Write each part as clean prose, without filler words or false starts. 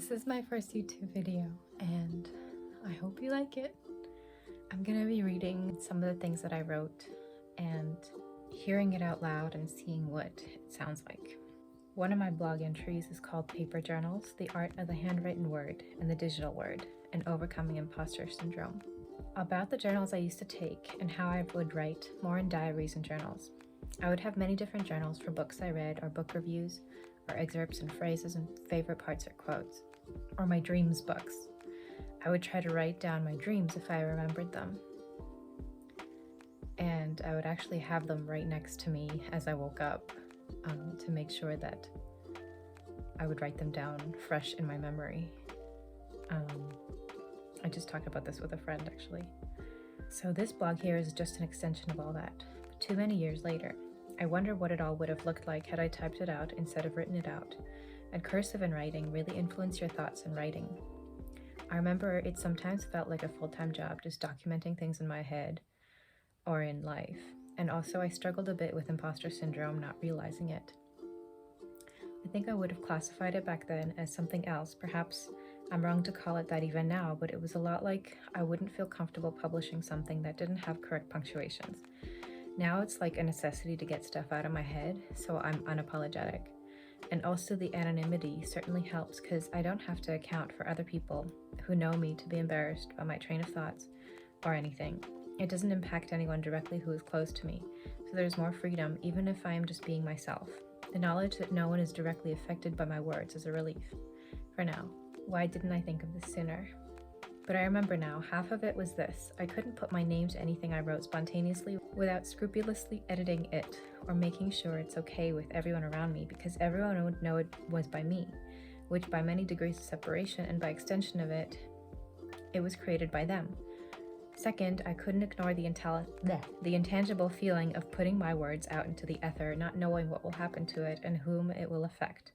This is my first YouTube video and I hope you like it. I'm gonna be reading some of the things that I wrote and hearing it out loud and seeing what it sounds like. One of my blog entries is called Paper Journals, the Art of the Handwritten Word and the Digital Word, and Overcoming Imposter Syndrome. About the journals I used to take and how I would write more in diaries and journals. I would have many different journals for books I read or book reviews or excerpts and phrases and favorite parts or quotes, or my dreams books. I would try to write down my dreams if I remembered them. And I would actually have them right next to me as I woke up to make sure that I would write them down fresh in my memory. I just talked about this with a friend actually. So this blog here is just an extension of all that. But too many years later, I wonder what it all would have looked like had I typed it out instead of written it out. And cursive and writing really influence your thoughts in writing. I remember it sometimes felt like a full-time job just documenting things in my head or in life. And also I struggled a bit with imposter syndrome, not realizing it. I think I would have classified it back then as something else. Perhaps I'm wrong to call it that even now, but it was a lot like I wouldn't feel comfortable publishing something that didn't have correct punctuations. Now it's like a necessity to get stuff out of my head, so I'm unapologetic. And also the anonymity certainly helps because I don't have to account for other people who know me to be embarrassed by my train of thoughts or anything. It doesn't impact anyone directly who is close to me, so there's more freedom even if I am just being myself. The knowledge that no one is directly affected by my words is a relief. For now, why didn't I think of this sooner? But I remember now, half of it was this. I couldn't put my name to anything I wrote spontaneously without scrupulously editing it or making sure it's okay with everyone around me because everyone would know it was by me, which by many degrees of separation and by extension of it, it was created by them. Second, I couldn't ignore the intangible feeling of putting my words out into the ether, not knowing what will happen to it and whom it will affect,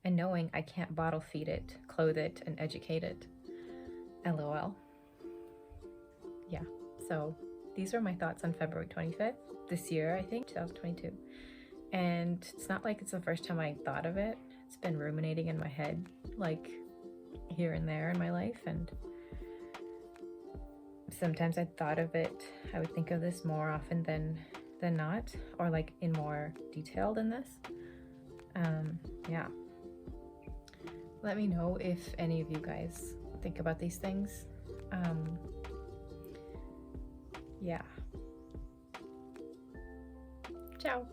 and knowing I can't bottle feed it, clothe it, and educate it. LOL. Yeah, so these are my thoughts on February 25th this year, I think, 2022. And it's not like it's the first time I thought of it. It's been ruminating in my head, like here and there in my life, and sometimes I thought of it, I would think of this more often than not, or like in more detail than this. Yeah. Let me know if any of you guys think about these things. Yeah. Ciao.